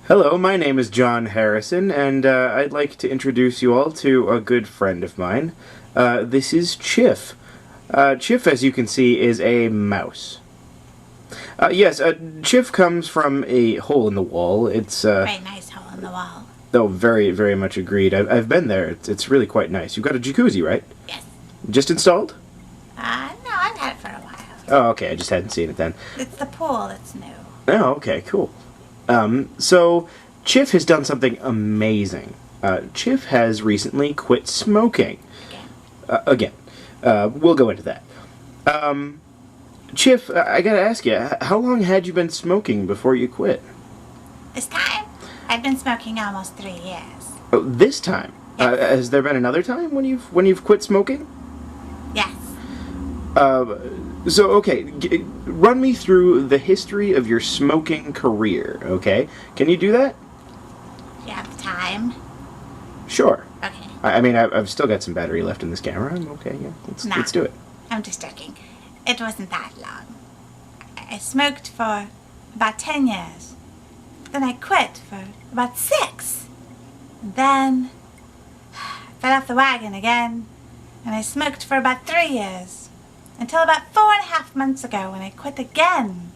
Hello, my name is John Harrison, and I'd like to introduce you all to a good friend of mine. This is Chif. Chif, as you can see, is a mouse. Yes, Chif comes from a hole in the wall. It's Very nice hole in the wall. oh, very, very much agreed. I've been there. It's really quite nice. You've got a jacuzzi, right? Yes. Just installed? No, I've had it for a while. Oh, okay. I just hadn't seen it then. It's the pool that's new. Oh, okay, cool. So Chif has done something amazing. Chif has recently quit smoking. Again. We'll go into that. Chif, I gotta ask you, how long had you been smoking before you quit? This time, I've been smoking almost 3 years. Oh, this time? Yes. Has there been another time when you've quit smoking? Yes. So okay, run me through the history of your smoking career, okay? Can you do that? You have the time? Sure. Okay. I mean, I've still got some battery left in this camera. I'm okay, yeah. Let's do it. I'm just joking. It wasn't that long. I smoked for about 10 years. Then I quit for about 6. And then I fell off the wagon again. And I smoked for about 3 years. Until about 4.5 months ago when I quit again.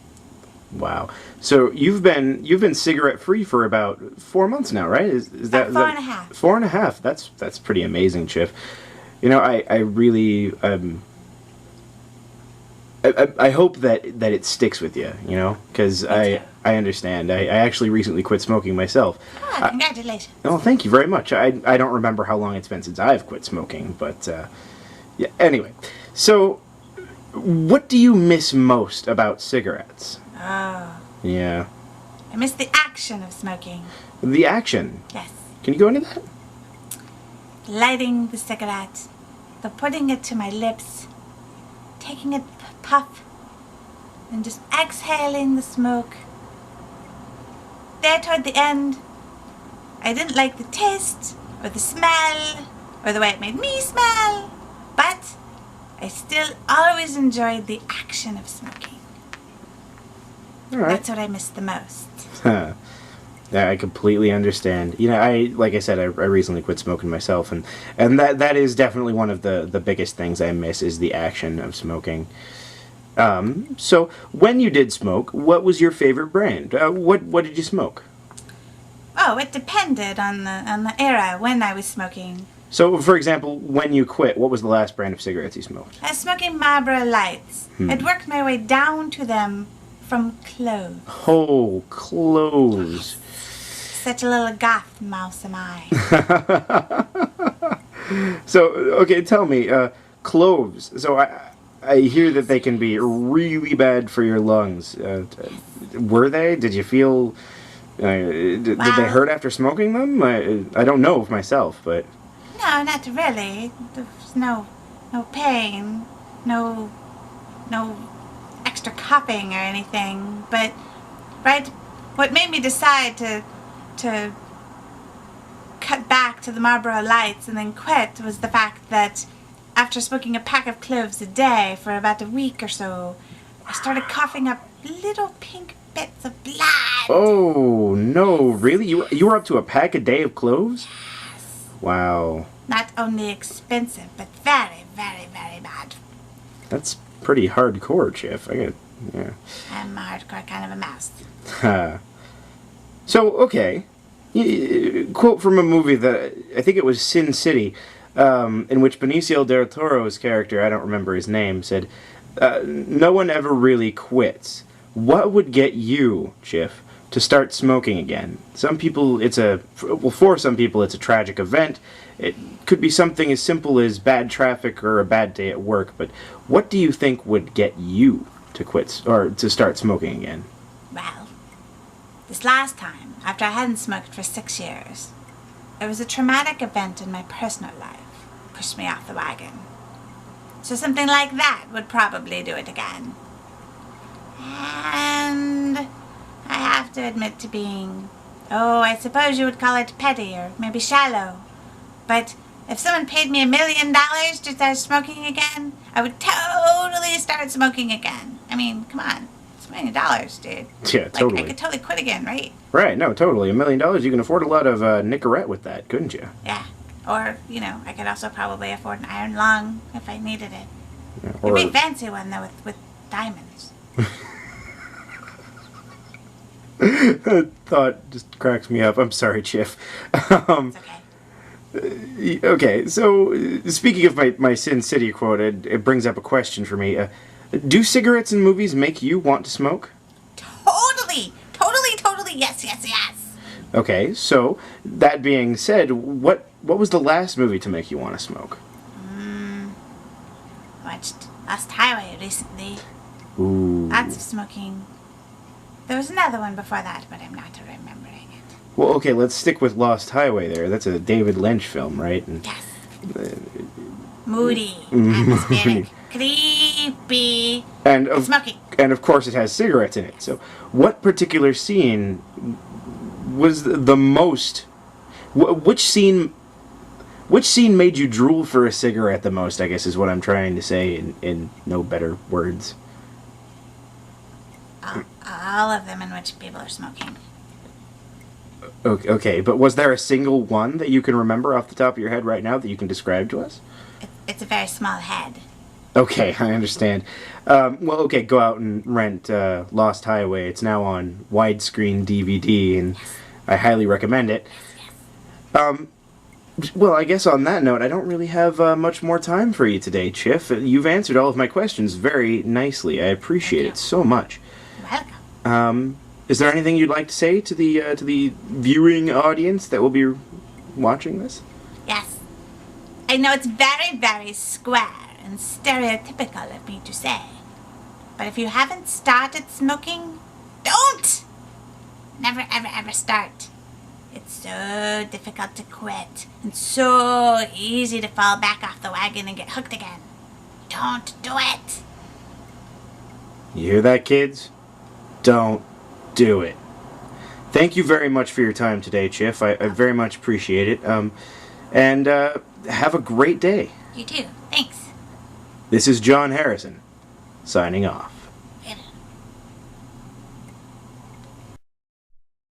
Wow. So you've been cigarette free for about 4 months now, right? Is that about 4.5. 4.5? That's pretty amazing, Chif. You know, I really I hope that it sticks with you. You know, because I understand. I actually recently quit smoking myself. Oh, congratulations. Oh, thank you very much. I don't remember how long it's been since I've quit smoking, but yeah. Anyway, so what do you miss most about cigarettes? Oh. Yeah. I miss the action of smoking. The action. Yes. Can you go into that? Lighting the cigarette, the putting it to my lips, taking a puff, and just exhaling the smoke. There toward the end, I didn't like the taste, or the smell, or the way it made me smell, but I still always enjoyed the action of smoking. All right. That's what I miss the most. Huh. Yeah, I completely understand. You know, like I said, I recently quit smoking myself, and that is definitely one of the biggest things I miss is the action of smoking. So when you did smoke, what was your favorite brand? What did you smoke? Oh, it depended on the era when I was smoking. So, for example, when you quit, what was the last brand of cigarettes you smoked? I was smoking Marlboro Lights. I'd worked my way down to them from clothes. Oh, clothes. Such a little goth mouse am I. So, okay, tell me, cloves. So I hear that they can be really bad for your lungs. Were they? Did you feel? Did they hurt after smoking them? I don't know myself, but. No, not really. There's no pain, no extra coughing or anything. But right, what made me decide to cut back to the Marlboro Lights and then quit was the fact that after smoking a pack of cloves a day for about a week or so, I started coughing up little pink bits of blood. Oh no! Really? You were up to a pack a day of cloves? Yes. Wow. Not only expensive, but very, very, very bad. That's pretty hardcore, Chif. Yeah. I'm a hardcore kind of a mouse. So, okay. Quote from a movie that I think it was Sin City, in which Benicio del Toro's character, I don't remember his name, said, "No one ever really quits. What would get you, Chif, to start smoking again? Some people, for some people, it's a tragic event. It could be something as simple as bad traffic or a bad day at work. But what do you think would get you to quit or to start smoking again?" Well, this last time, after I hadn't smoked for 6 years, there was a traumatic event in my personal life. Pushed me off the wagon. So something like that would probably do it again. And I have to admit to being, I suppose you would call it petty or maybe shallow. But if someone paid me $1 million to start smoking again, I would totally start smoking again. I mean, come on. $1 million, dude. Yeah, Like, totally. I could totally quit again, right? Right, no, totally. $1 million, you can afford a lot of Nicorette with that, couldn't you? Yeah. Or, I could also probably afford an iron lung if I needed it. Yeah, It'd be a fancy one, though, with diamonds. That thought just cracks me up. I'm sorry, Chif. It's okay. Okay, so speaking of my Sin City quote, it brings up a question for me. Do cigarettes in movies make you want to smoke? Totally! Totally, totally, yes, yes, yes! Okay, so that being said, what was the last movie to make you want to smoke? Watched Lost Highway recently. Ooh. Lots of smoking. There was another one before that, but I'm not remembering it. Well, okay, let's stick with Lost Highway there. That's a David Lynch film, right? And, Yes. Moody, atmospheric, creepy, and smoking. And of course it has cigarettes in it. So what particular scene was the most... Which scene made you drool for a cigarette the most, I guess is what I'm trying to say in no better words. All of them in which people are smoking. Okay, but was there a single one that you can remember off the top of your head right now that you can describe to us? It's a very small head. Okay, I understand. Well, okay, go out and rent Lost Highway. It's now on widescreen DVD, and I highly recommend it. Well, I guess on that note, I don't really have much more time for you today, Chif. You've answered all of my questions very nicely. I appreciate it so much. Welcome. Is there anything you'd like to say to the viewing audience that will be watching this? Yes. I know it's very, very square and stereotypical of me to say, but if you haven't started smoking, don't! Never, ever, ever start. It's so difficult to quit, and so easy to fall back off the wagon and get hooked again. Don't do it! You hear that, kids? Don't do it. Thank you very much for your time today, Chif. I very much appreciate it. And have a great day. You too. Thanks. This is John Harrison, signing off.